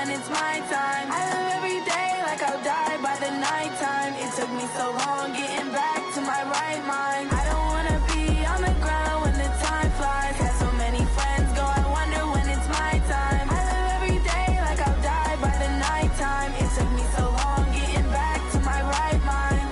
when it's my time. I live every day like I'll die by the nighttime. It took me so long getting back to my right mind. I don't wanna be on the ground when the time flies. Had so many friends go, I wonder when it's my time. I live every day like I'll die by the nighttime. It took me so long getting back to my right mind.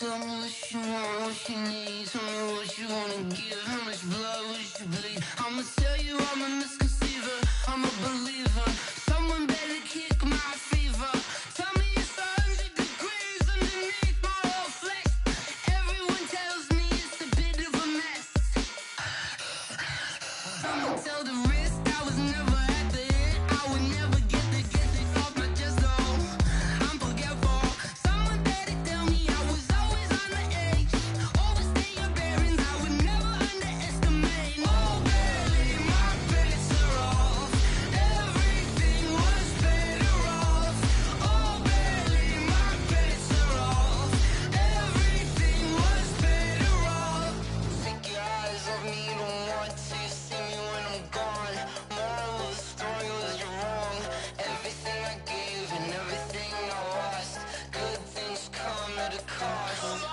Tell me what you want, what you need. Tell me what you wanna give. How much blood would you bleed? I'ma tell you I'm a misconceiver. I'm a believer. Someone better kick my fever. Tell me it's 100 degrees underneath my whole flesh. Everyone tells me it's a bit of a mess. Someone tell the risk I was never at the end. I would never get this off my chest though. I'm forgetful. Someone better tell me I was always on the edge. Overstay your bearings, I would never underestimate. Oh baby, my bets are off. Everything was better off. Oh baby, my bets are off. Everything was better off. Take your eyes off me, don't want to see me when I'm gone. Moral of the story was you're wrong. Everything I gave and everything I lost. Good things come at a cost.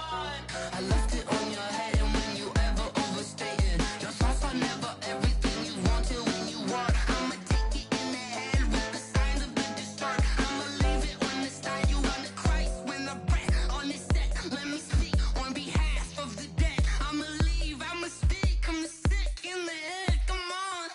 I left it on your head, and when you ever overstay it, your thoughts are never everything you want till when you want. I'ma take it in the head with the signs of the distort. I'ma leave it on the side. You on the Christ when the breath on the set. Let me speak on behalf of the dead. I'ma leave, I'ma speak. I'm the sick in the head. Come on,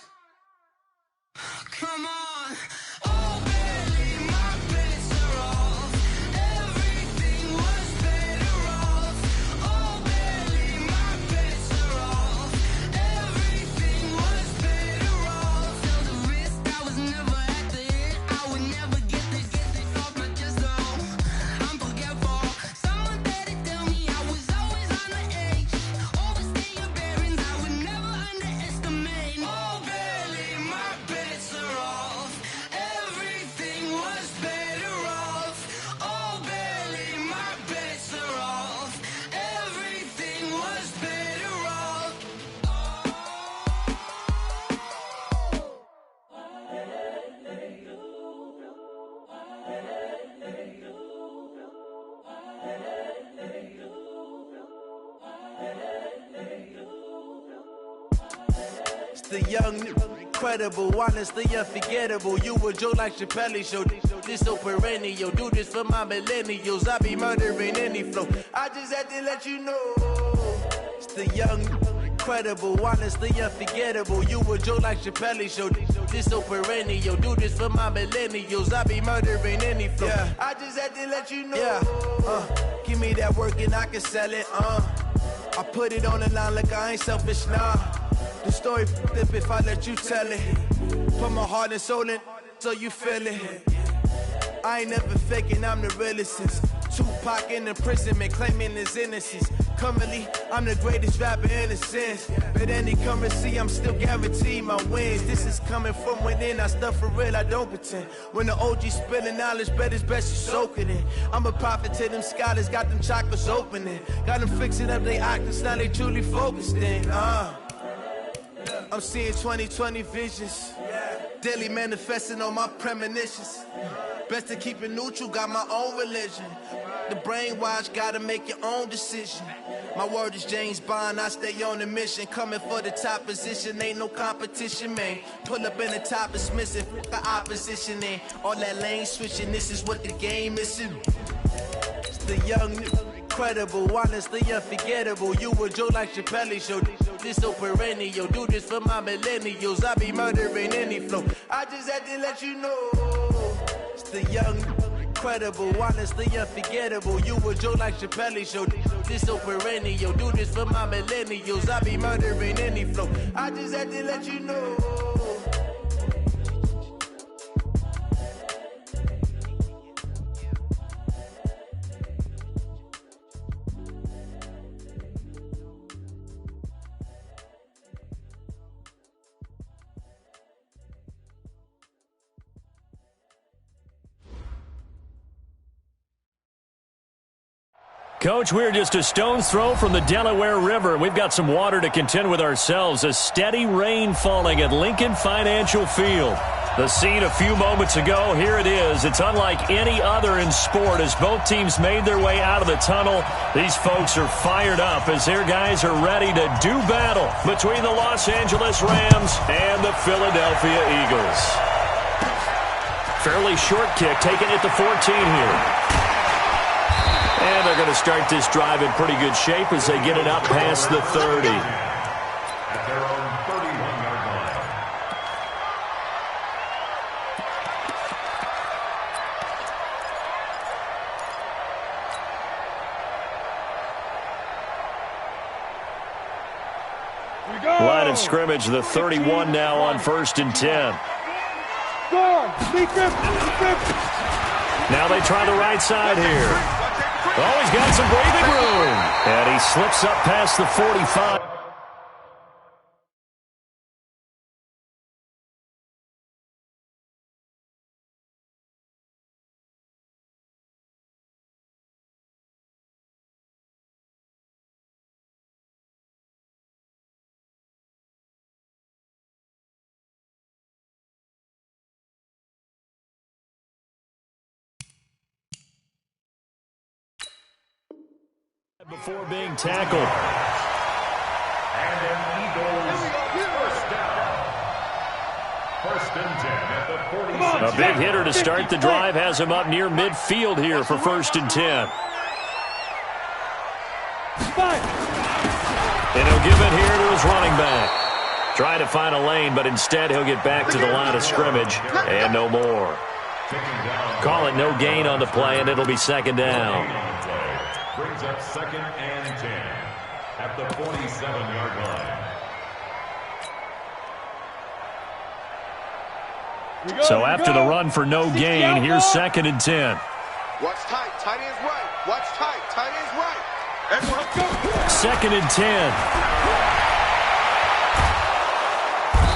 come on. Oh baby, my bets are off. Everything was better off. Oh baby, my bets are off. Everything was better off. Tell the risk I was never at the end. I would never get this off my chest though. I'm forgetful. Someone better tell me I was always on the edge. Overstay your bearings, I would never underestimate. Oh baby, my bets are off. Everything was better off. Oh baby, my bets are off. Everything was better off. It's the young, incredible, honestly unforgettable. You a joke like Chappelle show. This so perennial. Do this for my millennials. I be murdering any flow. I just had to let you know. It's the young, incredible, honestly unforgettable. You a joke like Chappelle show. This so perennial. Do this for my millennials. I be murdering any flow. Yeah. I just had to let you know. Yeah. Give me that work and I can sell it. I put it on the line like I ain't selfish, nah. The story f***ed up if I let you tell it. Put my heart and soul in so you feel it. I ain't never faking, I'm the realest since Tupac in imprisonment, claiming his innocence. Currently, I'm the greatest rapper in a sense. But any currency, I'm still guaranteed my wins. This is coming from within, I stuff for real, I don't pretend. When the OG spilling knowledge, bet it's best you soak it in. I'm a prophet to them scholars, got them chakras opening. Got them fixing up their octaves, now they truly focused in. I'm seeing 2020 visions. Daily manifesting on my premonitions. Best to keep it neutral, got my own religion. The brainwash, gotta make your own decision. My word is James Bond, I stay on a mission. Coming for the top position, ain't no competition, man. Pull up in the top, it's missing, the opposition in. All that lane switching, this is what the game is. It's the young, incredible, honestly unforgettable. You a joke like Chappelle show. This so perennial. Do this for my millennials. I be murdering any flow. I just had to let you know. It's the young, incredible, honestly unforgettable. You a joke like Chappelle show. This so perennial. Do this for my millennials. I be murdering any flow. I just had to let you know. Coach, we're just a stone's throw from the Delaware River. We've got some water to contend with ourselves. A steady rain falling at Lincoln Financial Field. The scene a few moments ago, here it is. It's unlike any other in sport as both teams made their way out of the tunnel. These folks are fired up as their guys are ready to do battle between the Los Angeles Rams and the Philadelphia Eagles. Fairly short kick, taken at the 14 here. And they're going to start this drive in pretty good shape as they get it up past the 30. At their own 31-yard line. Line of scrimmage, the 31 now on 1st and 10. Now they try the right side here. Oh, he's got some breathing room. And he slips up past the 45. Before being tackled. And an Eagles first down. 1st and 10 at the 46. A big hitter to start the drive has him up near midfield here for 1st and 10. And he'll give it here to his running back. Try to find a lane, but instead he'll get back to the line of scrimmage and no more. Call it no gain on the play, and it'll be 2nd down. Brings up 2nd and 10 at the 47-yard line. So after the run for no gain, here's 2nd and 10. Watch tight. Tight ends right. Watch tight. Tight ends right. Everyone go. 2nd and 10.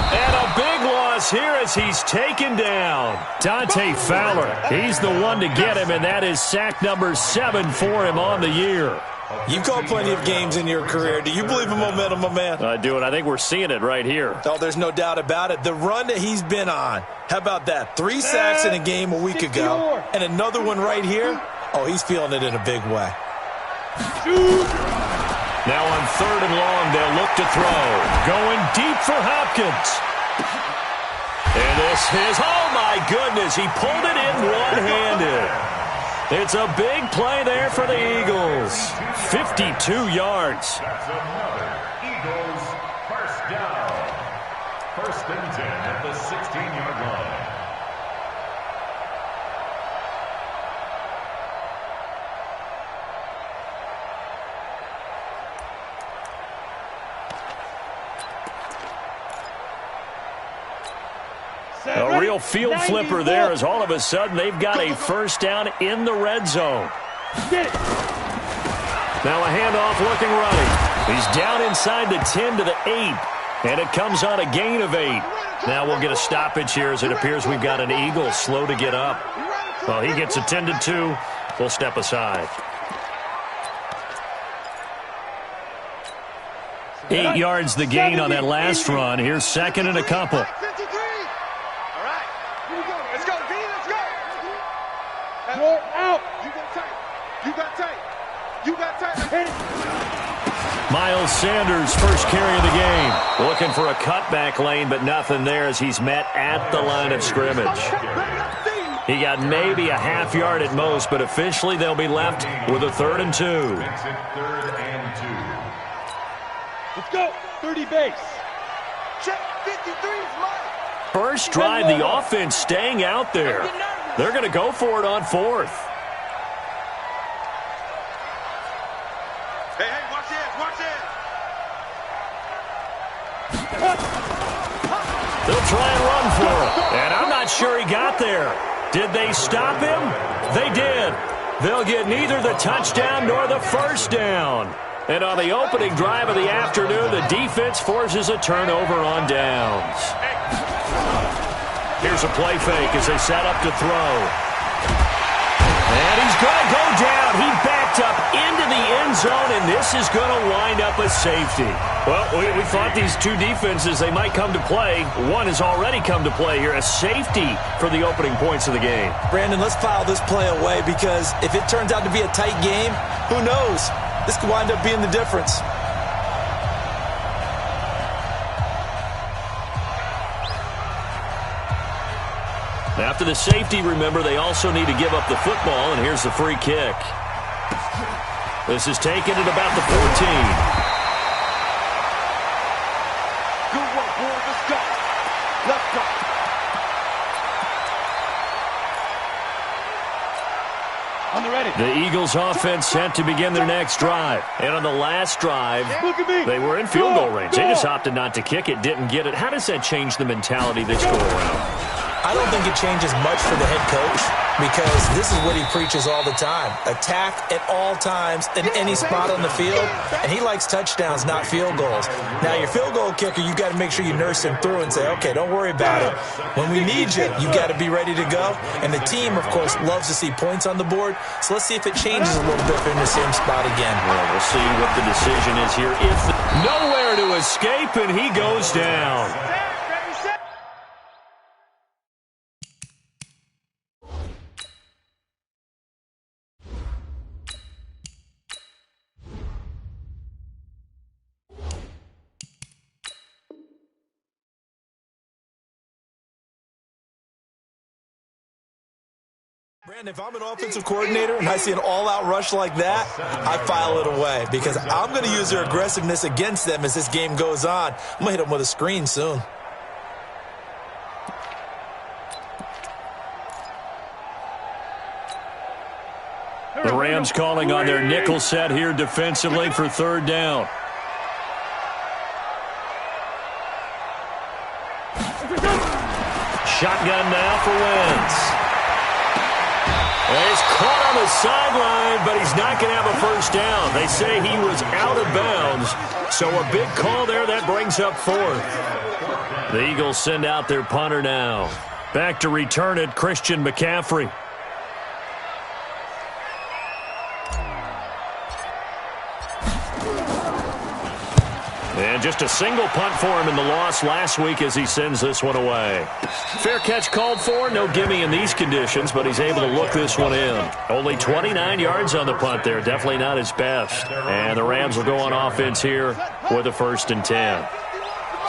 And a big loss here as he's taken down. Dante Fowler, he's the one to get him, and that is sack number 7 for him on the year. You've called plenty of games in your career. Do you believe in momentum, my man? I do, and I think we're seeing it right here. Oh, there's no doubt about it. The run that he's been on. How about that? 3 sacks in a game a week ago, and another one right here. Oh, he's feeling it in a big way. Now on 3rd and long, they'll look to throw. Going deep for Hopkins. And this is, oh my goodness, he pulled it in one-handed. It's a big play there for the Eagles. 52 yards. That's another Eagles first down. 1st and 10 at the 16-yard line. A real field flipper there as all of a sudden they've got a 1st down in the red zone. Now a handoff looking right. He's down inside the 10 to the 8. And it comes on a gain of 8. Now we'll get a stoppage here as it appears we've got an Eagle slow to get up. Well, he gets attended to. We'll step aside. 8 yards the gain on that last run. Here's 2nd and a couple. Out. You got tight. You got tight. You got tight. Miles Sanders, first carry of the game. Looking for a cutback lane, but nothing there as he's met at the line of scrimmage. He got maybe a half yard at most, but officially they'll be left with a 3rd and 2. Makes it 3rd and 2. Let's go. 30 base. Check 53 is mine. First drive, the offense staying out there. They're going to go for it on 4th. Hey, watch this, watch this. They'll try and run for it. And I'm not sure he got there. Did they stop him? They did. They'll get neither the touchdown nor the 1st down. And on the opening drive of the afternoon, the defense forces a turnover on downs. Here's a play fake as they set up to throw. And he's going to go down. He backed up into the end zone, and this is going to wind up a safety. Well, we thought these two defenses, they might come to play. One has already come to play here, a safety for the opening points of the game. Brandon, let's file this play away because if it turns out to be a tight game, who knows? This could wind up being the difference. After the safety, remember, they also need to give up the football, and here's the free kick. This is taken at about the 14. Good work, boys. Let's go. Let's go. On the ready. The Eagles offense set to begin their next drive. And on the last drive, they were in field goal range. They just opted not to kick it, didn't get it. How does that change the mentality this go around? I don't think it changes much for the head coach because this is what he preaches all the time. Attack at all times in any spot on the field, and he likes touchdowns, not field goals. Now, your field goal kicker, you've got to make sure you nurse him through and say, okay, don't worry about it. When we need you, you've got to be ready to go. And the team, of course, loves to see points on the board, so let's see if it changes a little bit if they're in the same spot again. Well, we'll see what the decision is here. Nowhere to escape, and he goes down. Brandon, if I'm an offensive coordinator and I see an all-out rush like that, I file it away because I'm going to use their aggressiveness against them as this game goes on. I'm going to hit them with a screen soon. The Rams calling on their nickel set here defensively for third down. Shotgun now for Wentz. He's caught on the sideline, but he's not going to have a first down. They say he was out of bounds, so a big call there. That brings up fourth. The Eagles send out their punter now. Back to return it, Christian McCaffrey. And just a single punt for him in the loss last week as he sends this one away. Fair catch called for. No gimme in these conditions, but he's able to look this one in. Only 29 yards on the punt there. Definitely not his best. And the Rams will go on offense here with a 1st and 10.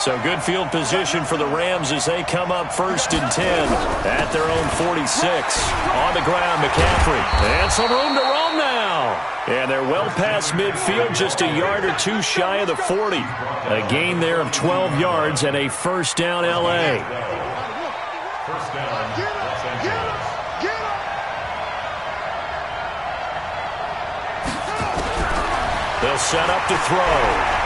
So good field position for the Rams as they come up 1st and 10 at their own 46. On the ground, McCaffrey. And some room to roam now. And they're well past midfield, just a yard or two shy of the 40. A gain there of 12 yards and a 1st down L.A. First down, Los Angeles. They'll set up to throw.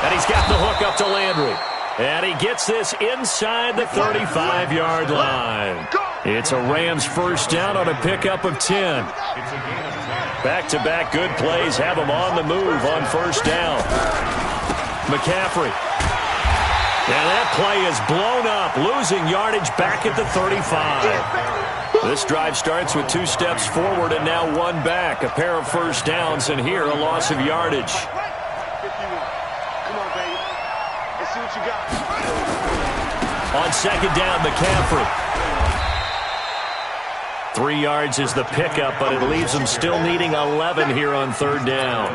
And he's got the hook up to Landry. And he gets this inside the 35-yard line. It's a Rams 1st down on a pickup of 10. Back-to-back good plays have him on the move on 1st down. McCaffrey. And that play is blown up, losing yardage back at the 35. This drive starts with 2 steps forward and now 1 back. A pair of 1st downs, and here a loss of yardage. On 2nd down, McCaffrey. 3 yards is the pickup, but it leaves them still needing 11 here on 3rd down.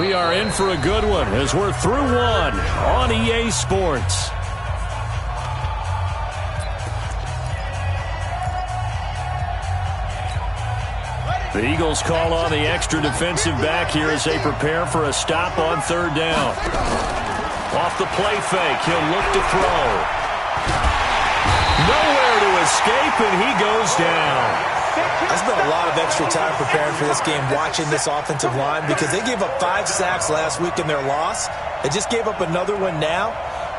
We are in for a good one as we're through one on EA Sports. The Eagles call on the extra defensive back here as they prepare for a stop on 3rd down. Off the play fake, he'll look to throw. Nowhere to escape, and he goes down. I spent a lot of extra time preparing for this game watching this offensive line because they gave up 5 sacks last week in their loss. They just gave up another one now.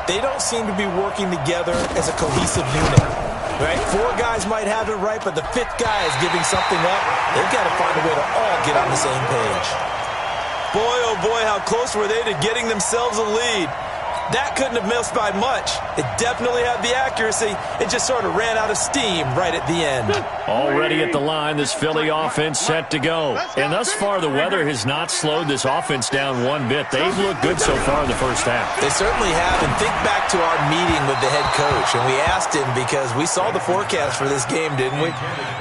They don't seem to be working together as a cohesive unit. Right? 4 guys might have it right, but the 5th guy is giving something up. They've got to find a way to all get on the same page. Boy, oh boy, how close were they to getting themselves a lead. That couldn't have missed by much. It definitely had the accuracy. It just sort of ran out of steam right at the end. Already at the line, this Philly offense set to go. And thus far, the weather has not slowed this offense down one bit. They've looked good so far in the first half. They certainly have. And think back to our meeting with the head coach. And we asked him, because we saw the forecast for this game, didn't we?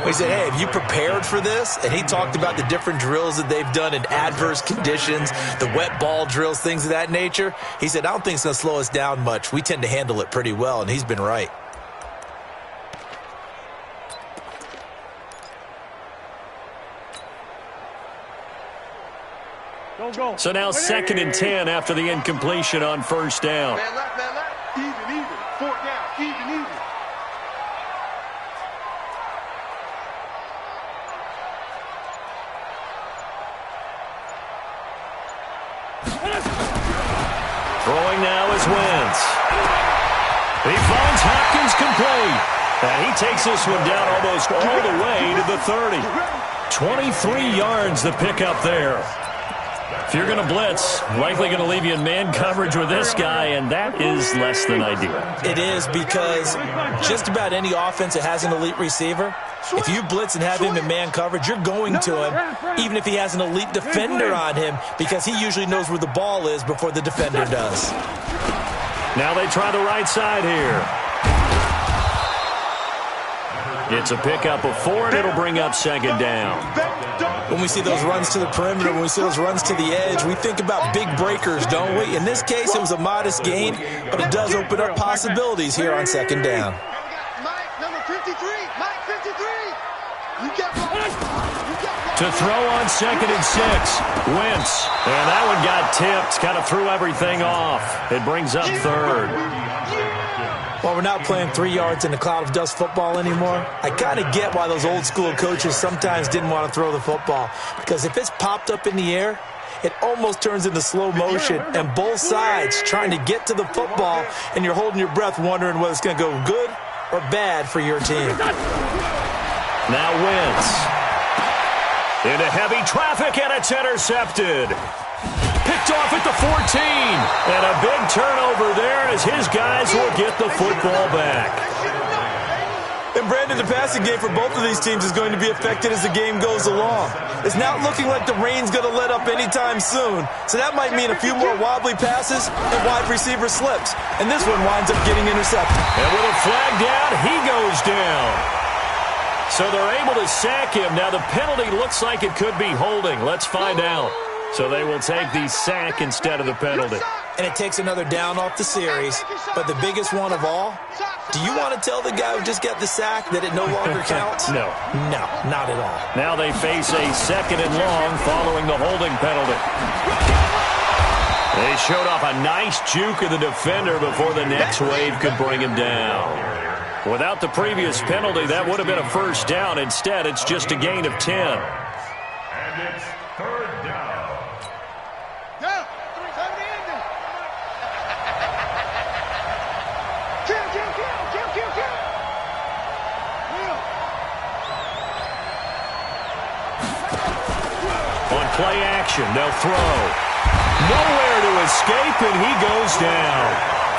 We said, hey, have you prepared for this? And he talked about the different drills that they've done in adverse conditions, the wet ball drills, things of that nature. He said, I don't think it's going to slow us down much. We tend to handle it pretty well, and he's been right. So now 2nd and 10 after the incompletion on first down. Man left, man left. Even. 4th down. Even. Throwing now is Wentz. He finds Hopkins complete. And he takes this one down almost all the way to the 30. 23 yards the pickup there. If you're going to blitz, likely going to leave you in man coverage with this guy, and that is less than ideal. It is, because just about any offense that has an elite receiver, if you blitz and have him in man coverage, you're going to him, even if he has an elite defender on him, because he usually knows where the ball is before the defender does. Now they try the right side here. It's a pickup of 4, and it'll bring up 2nd down. When we see those runs to the perimeter, when we see those runs to the edge, we think about big breakers, don't we? In this case, it was a modest gain, but it does open up possibilities here on 2nd down. Mike, number 53. Mike, 53. To throw on 2nd and 6. Wentz. And that one got tipped. Kind of threw everything off. It brings up 3rd. Well, we're not playing 3 yards in a cloud of dust football anymore. I kind of get why those old school coaches sometimes didn't want to throw the football. Because if it's popped up in the air, it almost turns into slow motion. And both sides trying to get to the football, and you're holding your breath wondering whether it's going to go good or bad for your team. Now Wentz. Into heavy traffic, and it's intercepted. Picked off at the 14. And a big turnover there as his guys will get the football back. And Brandon, the passing game for both of these teams is going to be affected as the game goes along. It's not looking like the rain's going to let up anytime soon. So that might mean a few more wobbly passes and wide receiver slips. And this one winds up getting intercepted. And with a flag down, he goes down. So they're able to sack him. Now the penalty looks like it could be holding. Let's find out. So they will take the sack instead of the penalty. And it takes another down off the series. But the biggest one of all, do you want to tell the guy who just got the sack that it no longer counts? No. No, not at all. Now they face a 2nd and long following the holding penalty. They showed off a nice juke of the defender before the next wave could bring him down. Without the previous penalty, that would have been a 1st down. Instead, it's just a gain of 10. And it's 3rd down. On play action, they'll throw. Nowhere to escape, and he goes down.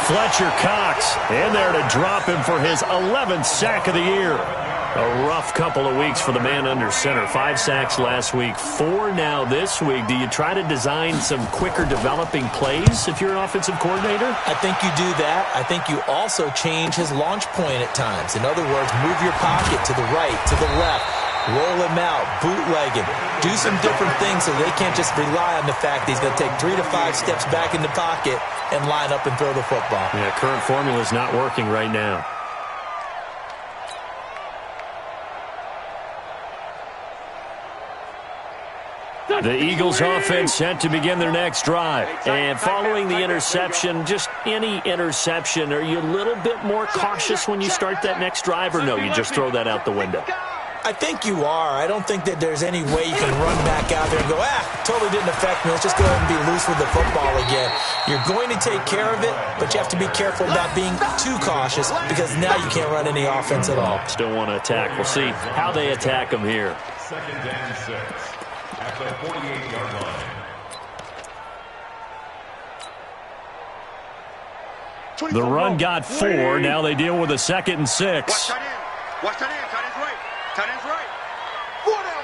Fletcher Cox in there to drop him for his 11th sack of the year. A rough couple of weeks for the man under center. 5 sacks last week, 4 now this week. Do you try to design some quicker developing plays if you're an offensive coordinator? I think you do that. I think you also change his launch point at times. In other words, move your pocket to the right, to the left. Roll him out, bootleg him. Do some different things so they can't just rely on the fact that he's going to take 3 to 5 steps back in the pocket and line up and throw the football. Yeah, current formula is not working right now. The Eagles offense set to begin their next drive. And following the interception, just any interception, are you a little bit more cautious when you start that next drive, or no, you just throw that out the window? I think you are. I don't think that there's any way you can run back out there and go, totally didn't affect me. Let's just go ahead and be loose with the football again. You're going to take care of it, but you have to be careful about being too cautious because now you can't run any offense at all. Still want to attack. We'll see how they attack them here. 2nd and 6 at the 48-yard line. The run got 4. Now they deal with a 2nd and 6. Watch tight end. Watch tight end. Tight end's right. Tight end's right. 4 down.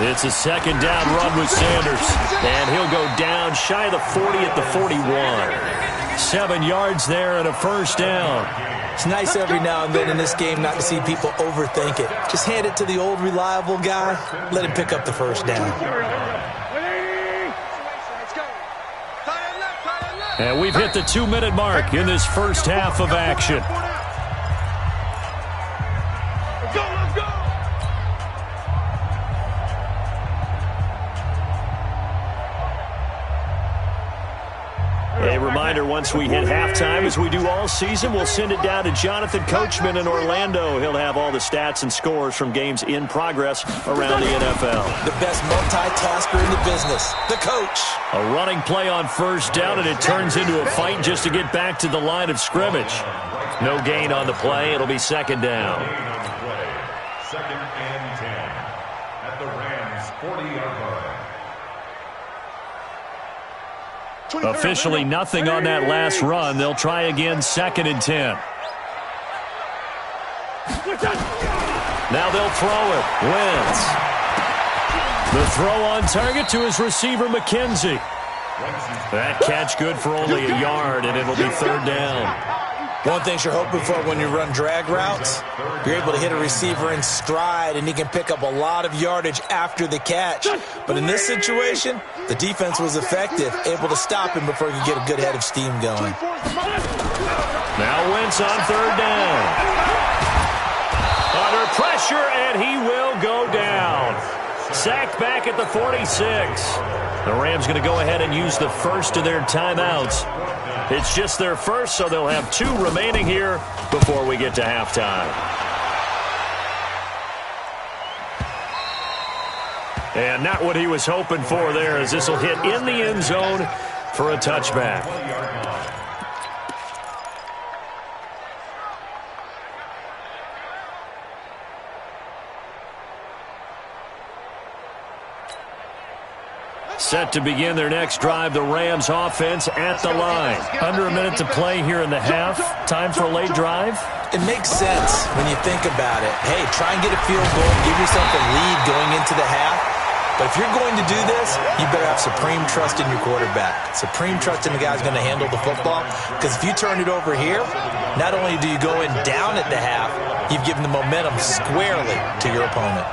It's a 2nd down run with Sanders. And he'll go down shy of the 40 at the 41. 7 yards there and a 1st down. It's nice every now and then in this game not to see people overthink it. Just hand it to the old reliable guy. Let him pick up the 1st down. And we've hit the 2-minute mark in this first half of action. A reminder, once we hit halftime, as we do all season, we'll send it down to Jonathan Coachman in Orlando. He'll have all the stats and scores from games in progress around the NFL. The best multitasker in the business, the coach. A running play on 1st down, and it turns into a fight just to get back to the line of scrimmage. No gain on the play. It'll be 2nd down. 2nd and 10 at the Rams' 40-yard line. Officially nothing on that last run. They'll try again, 2nd and 10. Now they'll throw it. Wentz. The throw on target to his receiver, McKenzie. That catch good for only a yard, and it'll be 3rd down. One thing you're hoping for when you run drag routes, you're able to hit a receiver in stride, and he can pick up a lot of yardage after the catch. But in this situation, the defense was effective, able to stop him before he could get a good head of steam going. Now Wentz on 3rd down. Under pressure, and he will go down. Sacked back at the 46. The Rams going to go ahead and use the first of their timeouts. It's just their first, so they'll have 2 remaining here before we get to halftime. And not what he was hoping for there, as this will hit in the end zone for a touchback. Set to begin their next drive, the Rams offense at the line. Under a minute to play here in the half. Time for a late drive. It makes sense when you think about it. Hey, try and get a field goal, give yourself a lead going into the half. But if you're going to do this, you better have supreme trust in your quarterback. Supreme trust in the guy who's going to handle the football. Because if you turn it over here, not only do you go in down at the half, you've given the momentum squarely to your opponent.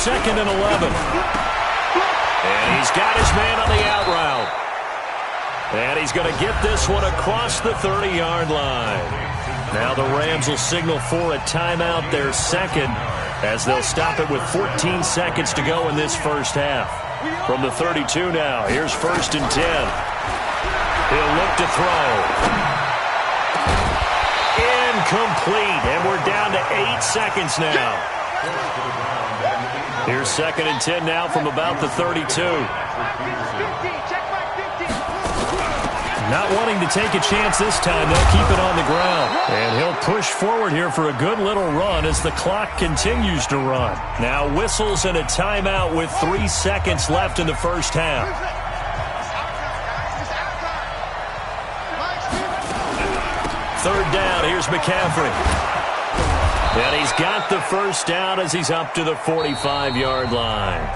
Second and 11. And he's got his man on the out route. And he's going to get this one across the 30-yard line. Now the Rams will signal for a timeout, their 2nd, as they'll stop it with 14 seconds to go in this first half. From the 32 now, here's 1st and 10. He'll look to throw. Incomplete, and we're down to 8 seconds now. Here's 2nd and 10 now from about the 32. Not wanting to take a chance this time, they'll keep it on the ground. And he'll push forward here for a good little run as the clock continues to run. Now whistles and a timeout with 3 seconds left in the first half. 3rd down, here's McCaffrey. And he's got the 1st down as he's up to the 45-yard line.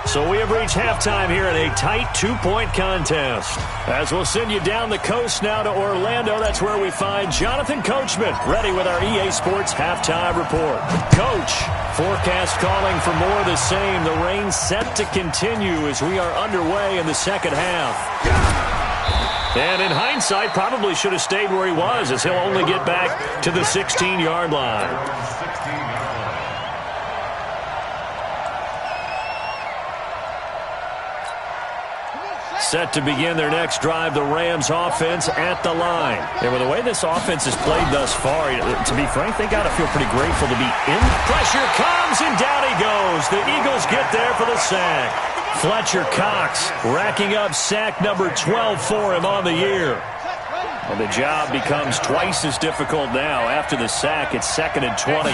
So we have reached halftime here in a tight 2-point contest. As we'll send you down the coast now to Orlando, that's where we find Jonathan Coachman, ready with our EA Sports halftime report. Coach, forecast calling for more of the same. The rain set to continue as we are underway in the second half. And in hindsight, probably should have stayed where he was, as he'll only get back to the 16-yard line. Set to begin their next drive, the Rams offense at the line. And with the way this offense has played thus far, to be frank, they got to feel pretty grateful to be in. Pressure comes, and down he goes. The Eagles get there for the sack. Fletcher Cox racking up sack number 12 for him on the year. Well, the job becomes twice as difficult now. After the sack, it's 2nd and 20. They'll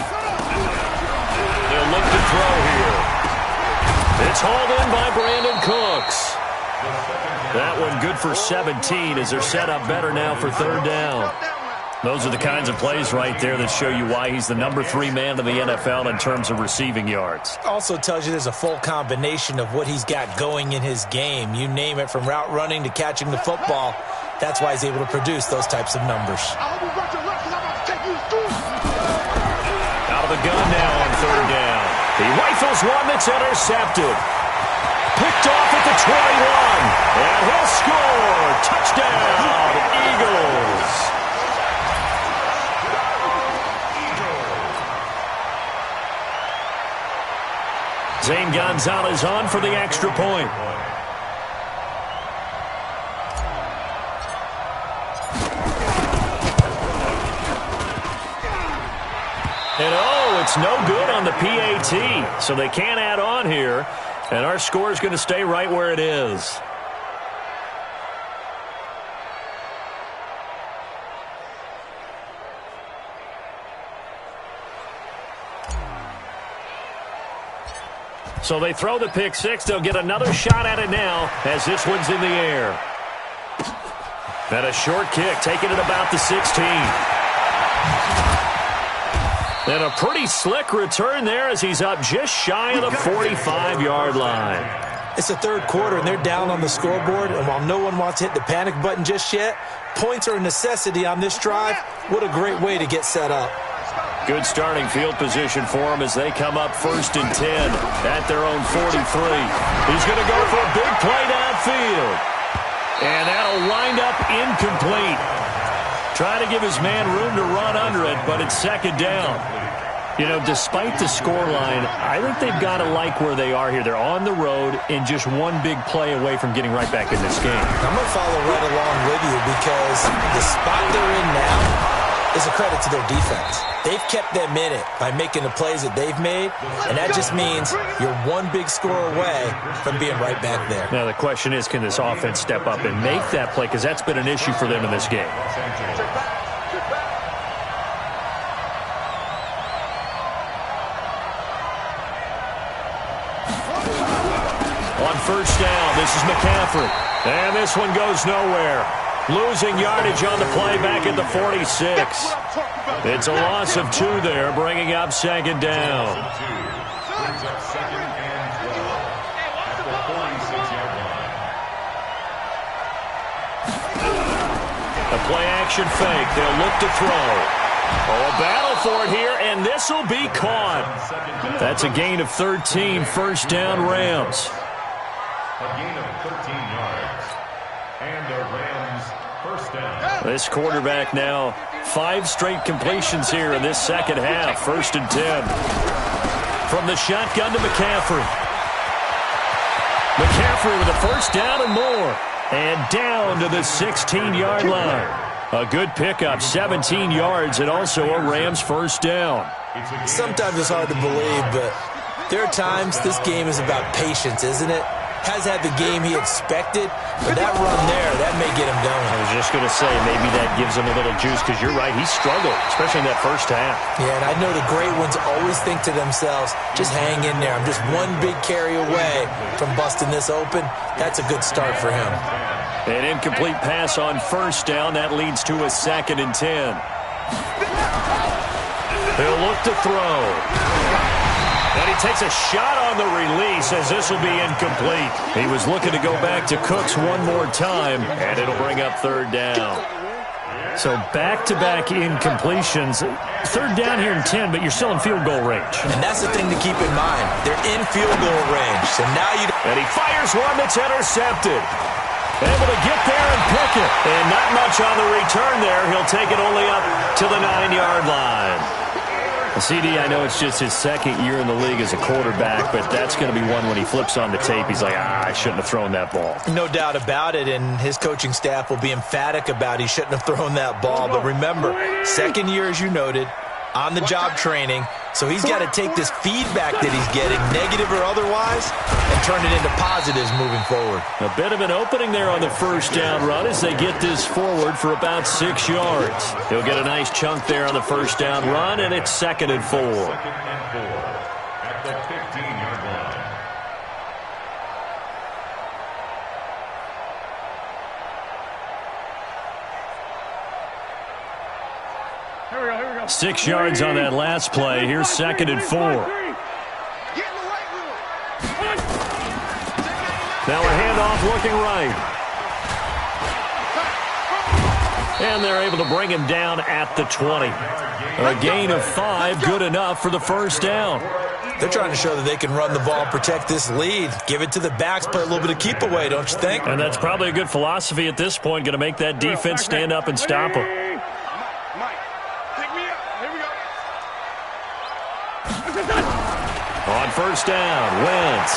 look to throw here. It's hauled in by Brandon Cooks. That one good for 17 as they're set up better now for 3rd down. Those are the kinds of plays right there that show you why he's the number 3 man in the NFL in terms of receiving yards. Also tells you there's a full combination of what he's got going in his game. You name it, from route running to catching the football. That's why he's able to produce those types of numbers. Out of the gun now on 3rd down. He rifles one that's intercepted. Picked off at the 21. And he'll score. Touchdown, Eagles. Zane Gonzalez on for the extra point. And it's no good on the PAT, so they can't add on here, and our score is going to stay right where it is. So they throw the pick six. They'll get another shot at it now as this one's in the air. And a short kick, taking it about the 16. And a pretty slick return there as he's up just shy of the 45-yard line. It's the 3rd quarter, and they're down on the scoreboard. And while no one wants to hit the panic button just yet, points are a necessity on this drive. What a great way to get set up. Good starting field position for them as they come up 1st and 10 at their own 43. He's going to go for a big play downfield. And that'll wind up incomplete. Try to give his man room to run under it, but it's 2nd down. You know, despite the scoreline, I think they've got to like where they are here. They're on the road and just one big play away from getting right back in this game. I'm going to follow right along with you because the spot they're in now is a credit to their defense. They've kept them in it by making the plays that they've made, and that just means you're one big score away from being right back there. Now the question is, can this offense step up and make that play? Because that's been an issue for them in this game. On 1st down, this is McCaffrey. And this one goes nowhere. Losing yardage on the play back at the 46. It's a loss of 2 there, bringing up 2nd down. Brings up 2nd and 12 at the 46-yard line. A play-action fake. They'll look to throw. Oh, a battle for it here, and this will be caught. That's a gain of 13, 1st down Rams. A gain of 13 yards. And the Rams 1st down. This quarterback now 5 straight completions here in this 2nd half. 1st and 10. From the shotgun to McCaffrey. McCaffrey with a 1st down and more. And down to the 16-yard line. A good pickup, 17 yards, and also a Rams 1st down. Sometimes it's hard to believe, but there are times this game is about patience, isn't it? Has had the game he expected, but that run there, that may get him going. I was just going to say, maybe that gives him a little juice, because you're right, he struggled, especially in that 1st half. Yeah, and I know the great ones always think to themselves, just hang in there. I'm just one big carry away from busting this open. That's a good start for him. An incomplete pass on 1st down. That leads to a 2nd and 10. He'll look to throw. And he takes a shot on the release as this will be incomplete. He was looking to go back to Cooks one more time, and it'll bring up 3rd down. So back-to-back incompletions. 3rd down here in 10, but you're still in field goal range. And that's the thing to keep in mind. They're in field goal range. So now you... And he fires one that's intercepted. Able to get there and pick it. And not much on the return there. He'll take it only up to the 9-yard line. CD, I know it's just his 2nd year in the league as a quarterback, but that's going to be one when he flips on the tape. He's like, I shouldn't have thrown that ball. No doubt about it, and his coaching staff will be emphatic about he shouldn't have thrown that ball. But remember, 2nd year, as you noted, on-the-job training, so he's got to take this feedback that he's getting, negative or otherwise, and turn it into positives moving forward. A bit of an opening there on the first down run as they get this forward for about 6 yards. He'll get a nice chunk there on the first down run, and it's 2nd and 4. At the 15-yard line. Here we go. 6 yards on that last play. Here's 2nd and 4. Now a handoff looking right. And they're able to bring him down at the 20. A gain of 5, good enough for the first down. They're trying to show that they can run the ball and protect this lead. Give it to the backs, play a little bit of keep away, don't you think? And that's probably a good philosophy at this point, going to make that defense stand up and stop them. On first down, Wentz.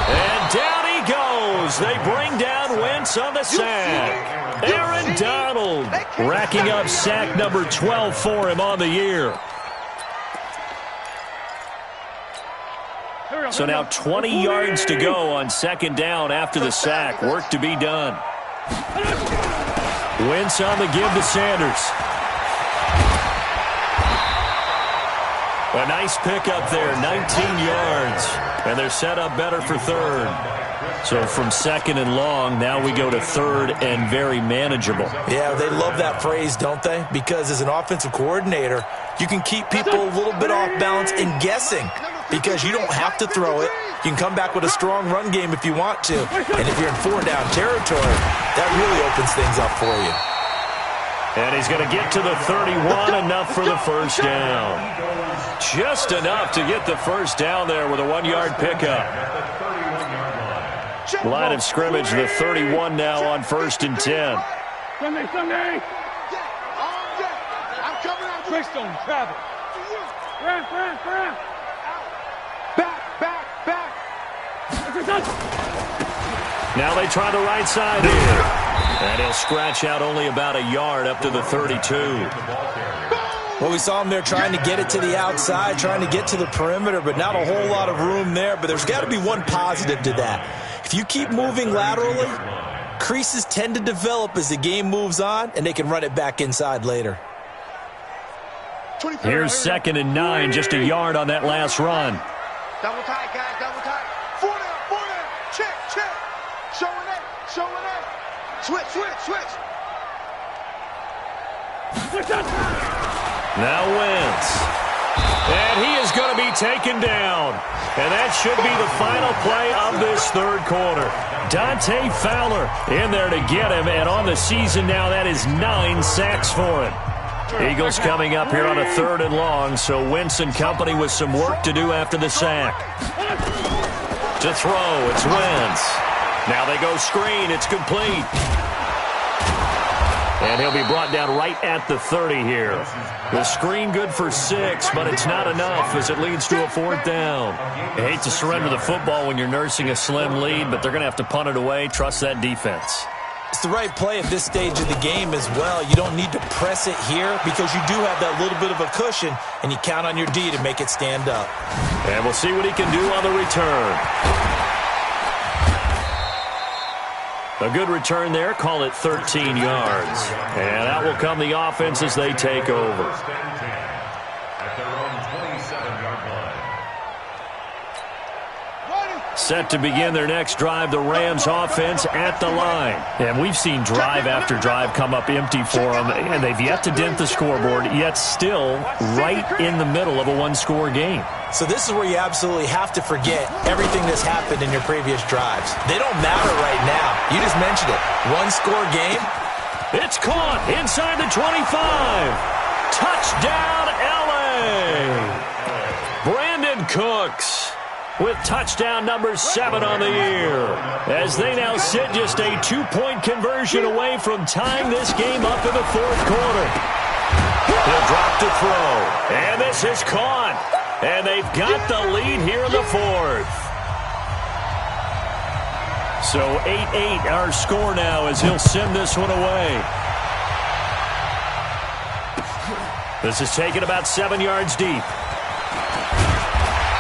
And down he goes. They bring down Wentz on the sack. Aaron Donald racking up sack number 12 for him on the year. So now 20 yards to go on 2nd down after the sack. Work to be done. Wentz on the give to Sanders. A nice pickup there, 19 yards. And they're set up better for 3rd. So from 2nd and long, now we go to 3rd and very manageable. Yeah, they love that phrase, don't they? Because as an offensive coordinator, you can keep people a little bit off balance and guessing because you don't have to throw it. You can come back with a strong run game if you want to. And if you're in 4-down territory, that really opens things up for you. And he's going to get to the 31, enough for the first down. Just enough to get the first down there with a 1-yard pickup. Line of scrimmage, the 31 now on 1st and 10. Sunday. I'm coming out. Quickstone, travel. Back. Now they try the right side here. And he'll scratch out only about a yard up to the 32. Well, we saw him there trying to get it to the outside, trying to get to the perimeter, but not a whole lot of room there. But there's got to be one positive to that. If you keep moving laterally, creases tend to develop as the game moves on, and they can run it back inside later. Here's 2nd and 9, just a yard on that last run. Double tight, guys, double tight. 4 down. Check. Showing it. Switch. Now Wentz. And he is going to be taken down. And that should be the final play of this 3rd quarter. Dante Fowler in there to get him. And on the season now, that is 9 sacks for him. Eagles coming up here on a 3rd and long. So Wentz and company with some work to do after the sack. To throw, it's Wentz. Now they go screen. It's complete. And he'll be brought down right at the 30 here. The screen good for 6, but it's not enough as it leads to a 4th down. You hate to surrender the football when you're nursing a slim lead, but they're going to have to punt it away. Trust that defense. It's the right play at this stage of the game as well. You don't need to press it here because you do have that little bit of a cushion, and you count on your D to make it stand up. And we'll see what he can do on the return. A good return there. Call it 13 yards. And out will come the offense as they take over. At their own 27-yard line. Set to begin their next drive, the Rams offense at the line. And we've seen drive after drive come up empty for them, and they've yet to dent the scoreboard, yet still right in the middle of a one-score game. So this is where you absolutely have to forget everything that's happened in your previous drives. They don't matter right now. You just mentioned it. One-score game. It's caught inside the 25. Touchdown, L.A. Brandon Cooks with touchdown number 7 on the year, as they now sit just a 2-point conversion away from tying this game up in the 4th quarter. He'll drop to throw, and this is caught, and they've got the lead here in the 4th. So 8-8 our score now as he'll send this one away. This is taken about 7 yards deep.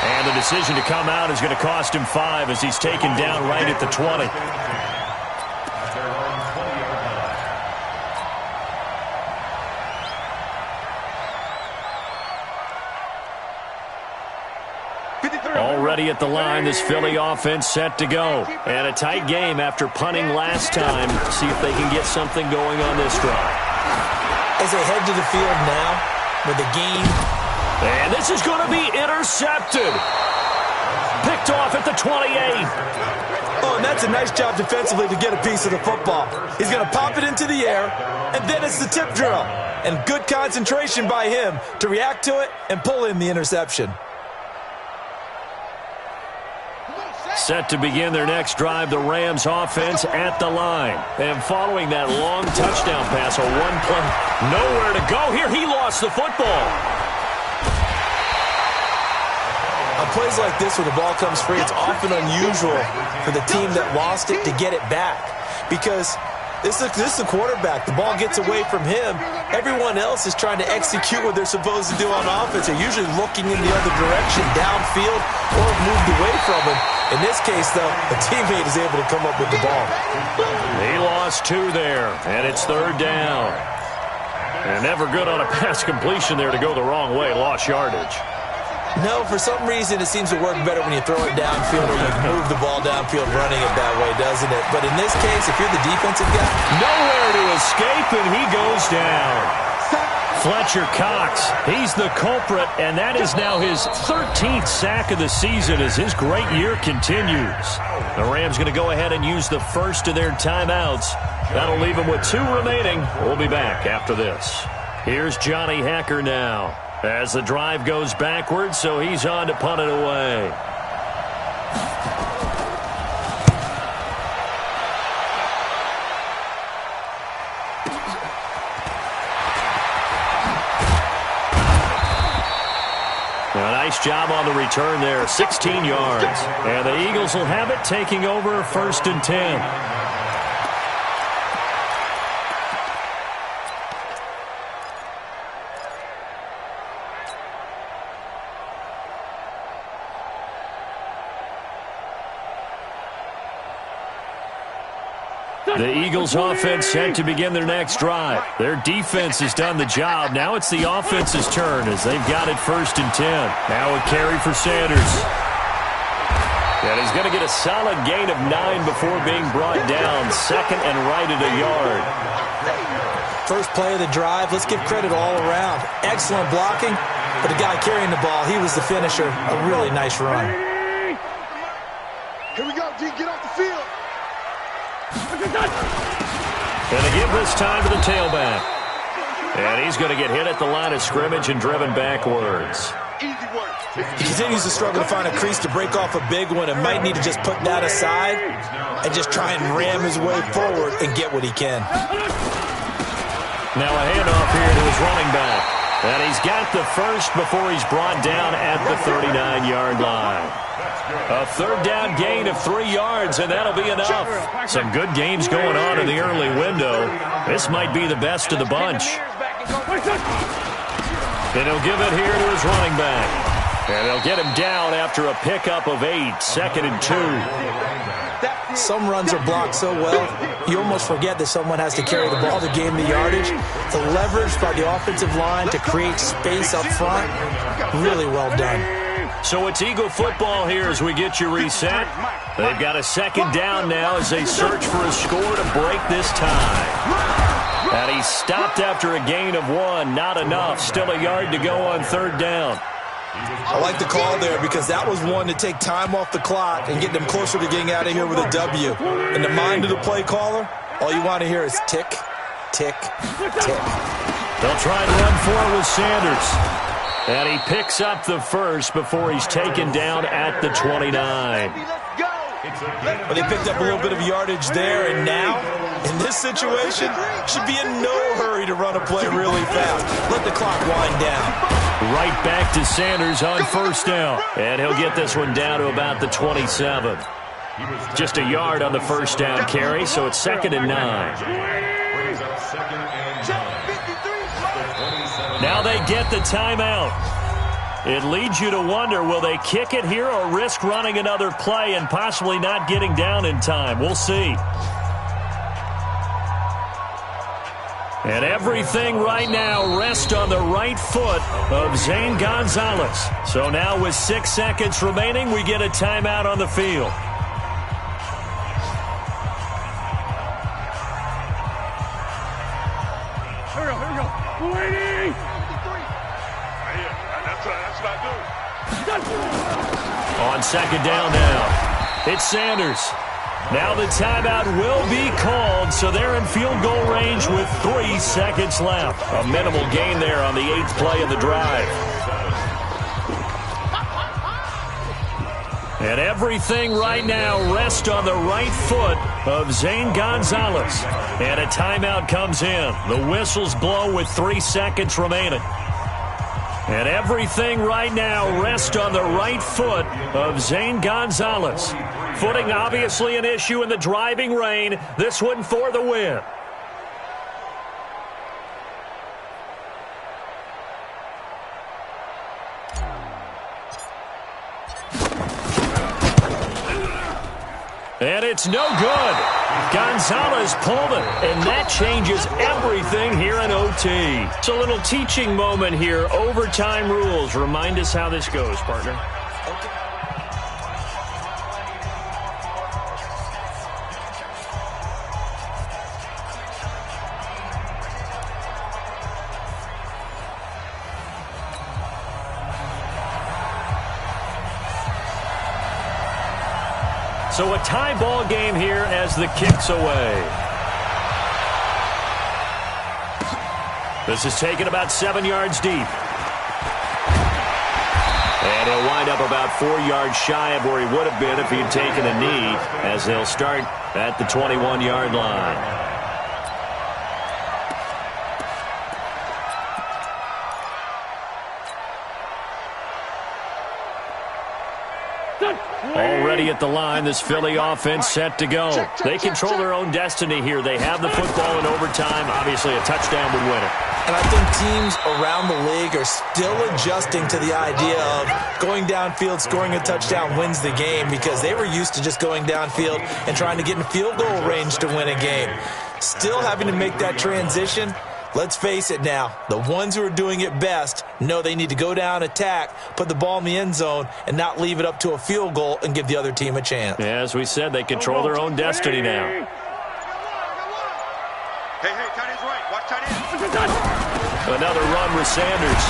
And the decision to come out is going to cost him 5 as he's taken down right at the 20. Already at the line, this Philly offense set to go. And a tight game after punting last time. See if they can get something going on this drive. As they head to the field now with the gain. And this is going to be intercepted. Picked off at the 28. Oh, and that's a nice job defensively to get a piece of the football. He's going to pop it into the air, and then it's the tip drill. And good concentration by him to react to it and pull in the interception. Set to begin their next drive, the Rams offense at the line. And following that long touchdown pass, a one play, nowhere to go here. He lost the football. On plays like this where the ball comes free, it's often unusual for the team that lost it to get it back. Because this is the quarterback. The ball gets away from him. Everyone else is trying to execute what they're supposed to do on offense. They're usually looking in the other direction, downfield, or moved away from him. In this case, though, a teammate is able to come up with the ball. He lost 2 there, and it's 3rd down. And never good on a pass completion there to go the wrong way. Lost yardage. No, for some reason it seems to work better when you throw it downfield or you move the ball downfield running it that way, doesn't it? But in this case, if you're the defensive guy, nowhere to escape, and he goes down. Fletcher Cox, he's the culprit, and that is now his 13th sack of the season as his great year continues. The Rams going to go ahead and use the first of their timeouts. That'll leave them with 2 remaining. We'll be back after this. Here's Johnny Hacker now as the drive goes backwards, so he's on to punt it away. Nice job on the return there, 16 yards. And the Eagles will have it, taking over 1st and 10. The Eagles offense set to begin their next drive. Their defense has done the job. Now it's the offense's turn as they've got it 1st and 10. Now a carry for Sanders. And he's going to get a solid gain of 9 before being brought down. 2nd and right at a yard. First play of the drive, let's give credit all around. Excellent blocking, but the guy carrying the ball, he was the finisher. A really nice run. Here we go, D, get off the field. And they give this time to the tailback. And he's going to get hit at the line of scrimmage and driven backwards. He continues to struggle to find a crease to break off a big one and might need to just put that aside and just try and ram his way forward and get what he can. Now a handoff here to his running back. And he's got the first before he's brought down at the 39-yard line. A 3rd down gain of 3 yards, and that'll be enough. Some good games going on in the early window. This might be the best of the bunch. And he'll give it here to his running back. And they'll get him down after a pickup of 8, 2nd and 2. Some runs are blocked so well, you almost forget that someone has to carry the ball to gain the yardage. The leverage by the offensive line to create space up front, really well done. So it's Eagle football here as we get you reset. They've got a 2nd down now as they search for a score to break this tie. And he's stopped after a gain of 1. Not enough. Still a yard to go on 3rd down. I like the call there because that was one to take time off the clock and get them closer to getting out of here with a W. In the mind of the play caller, all you want to hear is tick, tick, tick. They'll try and run for it with Sanders. And he picks up the first before he's taken down at the 29. But they picked up a little bit of yardage there, and now, in this situation, should be in no hurry to run a play really fast. Let the clock wind down. Right back to Sanders on 1st down. And he'll get this one down to about the 27. Just a yard on the 1st down carry, so it's 2nd and 9. Now they get the timeout. It leads you to wonder, will they kick it here or risk running another play and possibly not getting down in time? We'll see. And everything right now rests on the right foot of Zane Gonzalez. So now with 6 seconds remaining, we get a timeout on the field. Here we go. Waiting. That's what I do. On second down now, it's Sanders. Now the timeout will be called, so they're in field goal range with 3 seconds left. A minimal gain there on the 8th play of the drive. And everything right now rests on the right foot of Zane Gonzalez. And a timeout comes in. The whistles blow with 3 seconds remaining. And everything right now rests on the right foot of Zane Gonzalez. Footing obviously an issue in the driving rain. This one for the win. And it's no good. Gonzalez pulled it, and that changes everything here in OT. It's a little teaching moment here. Overtime rules. Remind us how this goes, partner. So a tie ball game here as the kick's away. This is taken about 7 yards deep. And he'll wind up about 4 yards shy of where he would have been if he had taken a knee, as they'll start at the 21-yard line. Already at the line, this Philly offense set to go. They control their own destiny here. They have the football in overtime. Obviously, a touchdown would win it. And I think teams around the league are still adjusting to the idea of going downfield, scoring a touchdown wins the game, because they were used to just going downfield and trying to get in field goal range to win a game. Still having to make that transition. Let's face it now, the ones who are doing it best know they need to go down, attack, put the ball in the end zone, and not leave it up to a field goal and give the other team a chance. Yeah, as we said, they control their own destiny now. Hey, tight end's right. Watch tight end. Another run with Sanders.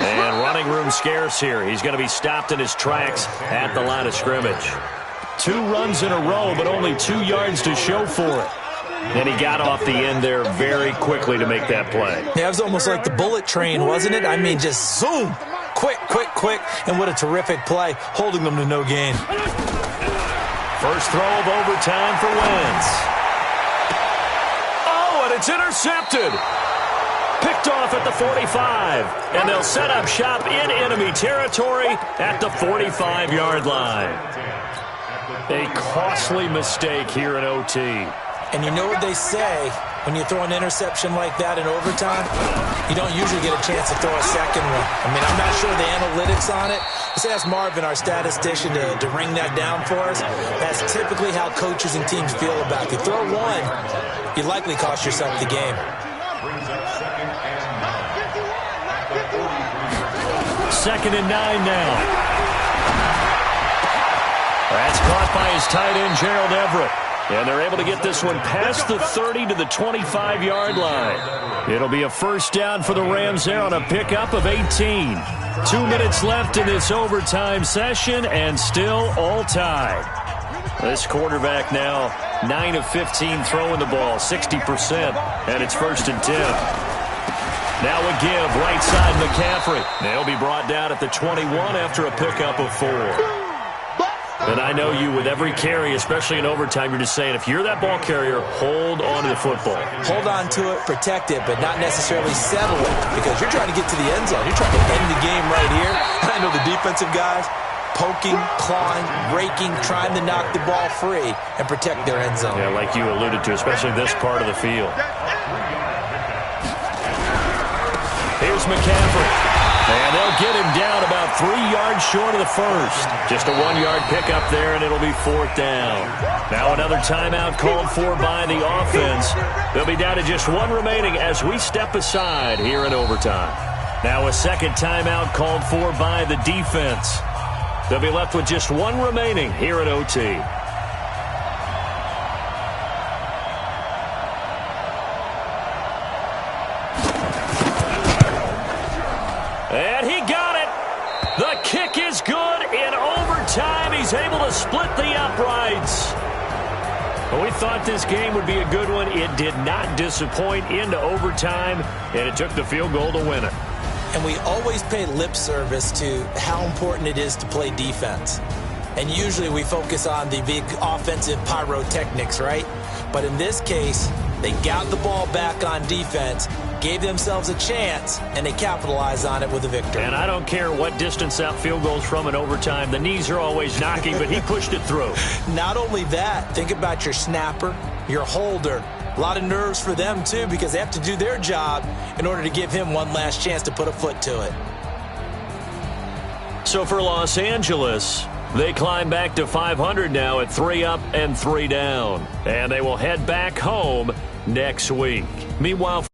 And running room scarce here. He's going to be stopped in his tracks at the line of scrimmage. 2 runs in a row, but only 2 yards to show for it. And he got off the end there very quickly to make that play. Yeah, it was almost like the bullet train, wasn't it? I mean, just zoom. Quick. And what a terrific play, holding them to no gain. First throw of overtime for Wentz. Oh, and it's intercepted. Picked off at the 45. And they'll set up shop in enemy territory at the 45-yard line. A costly mistake here in OT. And you know what they say, when you throw an interception like that in overtime, you don't usually get a chance to throw a second one. I mean, I'm not sure the analytics on it. Let's ask Marvin, our statistician, to ring that down for us. That's typically how coaches and teams feel about it. If you throw one, you likely cost yourself the game. Second and 9 now. That's caught by his tight end, Gerald Everett. And they're able to get this one past the 30 to the 25-yard line. It'll be a first down for the Rams there on a pickup of 18. 2 minutes left in this overtime session, and still all tied. This quarterback now 9 of 15 throwing the ball, 60%, and it's first and 10. Now a give, right side McCaffrey. They'll be brought down at the 21 after a pickup of 4. And I know you, with every carry, especially in overtime, you're just saying, if you're that ball carrier, hold on to the football. Hold on to it, protect it, but not necessarily settle it, because you're trying to get to the end zone. You're trying to end the game right here. And I know the defensive guys poking, clawing, raking, trying to knock the ball free and protect their end zone. Yeah, like you alluded to, especially this part of the field. Here's McCaffrey. And they'll get him down about 3 yards short of the first. Just a 1-yard pickup there, and it'll be 4th down. Now another timeout called for by the offense. They'll be down to just 1 remaining as we step aside here in overtime. Now a second timeout called for by the defense. They'll be left with just 1 remaining here at OT. And he got it. The kick is good in overtime. He's able to split the uprights. Well, we thought this game would be a good one. It did not disappoint into overtime, and it took the field goal to win it. And we always pay lip service to how important it is to play defense. And usually we focus on the big offensive pyrotechnics, right? But in this case, they got the ball back on defense, gave themselves a chance, and they capitalized on it with a victory. And I don't care what distance that field goes from in overtime. The knees are always knocking, but he pushed it through. Not only that, think about your snapper, your holder. A lot of nerves for them, too, because they have to do their job in order to give him one last chance to put a foot to it. So for Los Angeles, they climb back to 500 now at 3 up and 3 down. And they will head back home next week. Meanwhile,